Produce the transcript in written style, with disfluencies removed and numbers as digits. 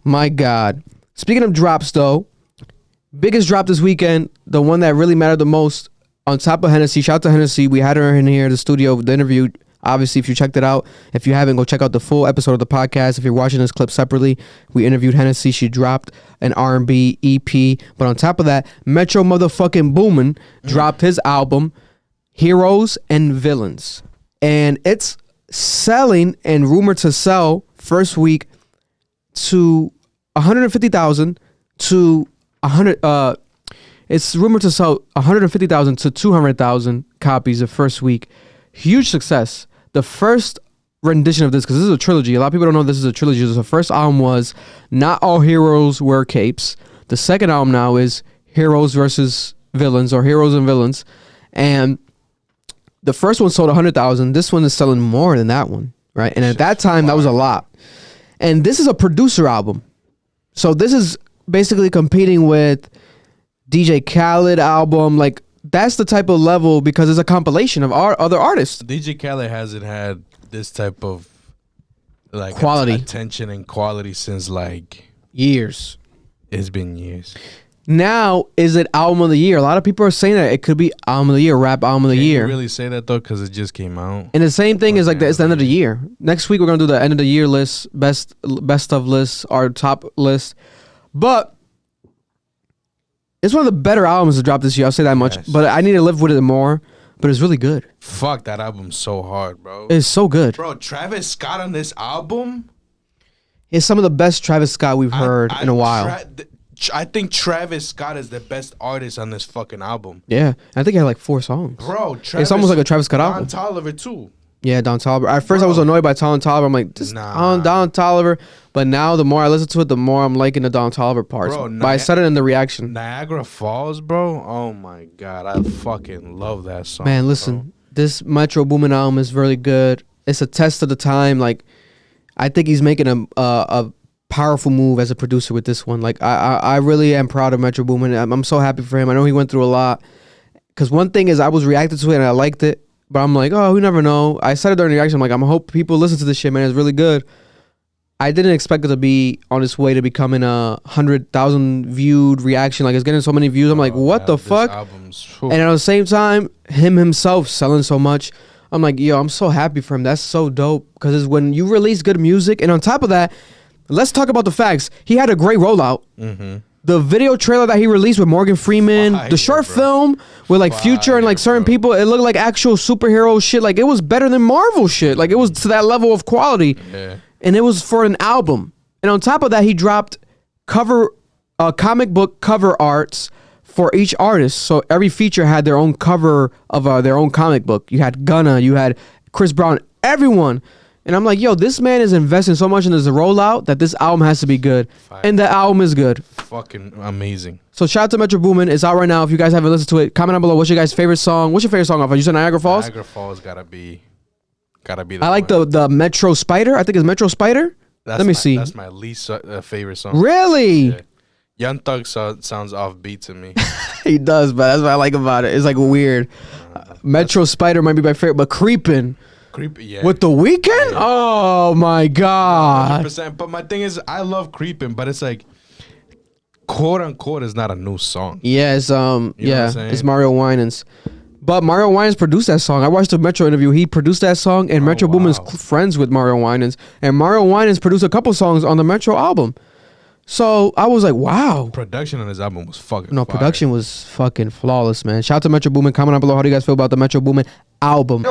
My God. Speaking of drops, though, biggest drop this weekend, the one that really mattered the most, on top of Hennessy. Shout out to Hennessy. We had her in here in the studio, the interview. Obviously, if you checked it out, if you haven't, go check out the full episode of the podcast. If you're watching this clip separately, we interviewed Hennessy. She dropped an R&B EP. But on top of that, Metro motherfucking Boomin dropped his album, Heroes and Villains. And it's selling and rumored to sell first week to 150,000 to 100. It's rumored to sell 150,000 to 200,000 copies the first week. Huge success. The first rendition of this, because this is a trilogy. A lot of people don't know this is a trilogy. The first album was Not All Heroes Wear Capes. The second album now is Heroes versus Villains, or Heroes and Villains. And the first one sold 100,000. This one is selling more than that one, right? And at that time, that was a lot. And this is a producer album. So this is basically competing with DJ Khaled album. Like, that's the type of level, because it's a compilation of our other artists. DJ Khaled hasn't had this type of like quality, attention and quality since like years. It's been years. Now, is it album of the year? A lot of people are saying that it could be album of the year, rap album of the year. Can you really say that though? Because it just came out. And the same thing is like it's the end of the year. Next week we're gonna do the end of the year list, best of lists, our top list. But it's one of the better albums to drop this year. I'll say that much. Yes. But I need to live with it more. But it's really good. Fuck, that album's so hard, bro. It's so good. Bro, Travis Scott on this album? It's some of the best Travis Scott we've heard in a while. I think Travis Scott is the best artist on this fucking album. Yeah. I think he had like 4 songs. Bro, Travis, it's almost like a Travis Scott album. Don Toliver, too. Yeah, Don Toliver. At first, I was annoyed by Don Toliver. I'm like, this Don Toliver. But now, the more I listen to it, the more I'm liking the Don Toliver parts. Bro, but I said it in the reaction. Niagara Falls, bro. Oh my God, I fucking love that song. Man, listen, bro. This Metro Boomin album is really good. It's a test of the time. Like, I think he's making a powerful move as a producer with this one. Like, I really am proud of Metro Boomin. I'm so happy for him. I know he went through a lot. Because one thing is, I was reacting to it and I liked it. But I'm like, oh, we never know. I said it during the reaction. I'm like, I hope people listen to this shit, man. It's really good. I didn't expect it to be on its way to becoming a 100,000 viewed reaction. Like, it's getting so many views. I'm like, what the fuck? And at the same time, him himself selling so much. I'm like, yo, I'm so happy for him. That's so dope. Because it's when you release good music. And on top of that, let's talk about the facts. He had a great rollout. Mm-hmm. The video trailer that he released with Morgan Freeman, the short film with like Future and like certain people, it looked like actual superhero shit. Like, it was better than Marvel shit. Like, it was to that level of quality. Yeah. And it was for an album. And on top of that, he dropped comic book cover arts for each artist. So every feature had their own cover of their own comic book. You had Gunna, you had Chris Brown, everyone. And I'm like, yo, this man is investing so much in this rollout that this album has to be good. Fire. And the album is good. Fucking amazing. So shout out to Metro Boomin. It's out right now. If you guys haven't listened to it, comment down below. What's your guys' favorite song? What's your favorite song off of? You said Niagara Falls? Niagara Falls gotta be the I like the Metro Spider. I think it's Metro Spider. Let me see. That's my least favorite song. Really? Yeah. Young Thug sounds offbeat to me. He does, but that's what I like about it. It's like weird. Metro Spider might be my favorite, but Creepin'. Yeah. With The Weeknd? Yeah. Oh my God. 100%. But my thing is, I love Creepin', but it's like, quote unquote, is not a new song. Yeah, it's it's Mario Winans. But Mario Winans produced that song. I watched the Metro interview. He produced that song, and Metro Boomin's friends with Mario Winans. And Mario Winans produced a couple songs on the Metro album. So I was like, wow. Production on his album was fucking fire. Production was fucking flawless, man. Shout out to Metro Boomin. Comment down below. How do you guys feel about the Metro Boomin album?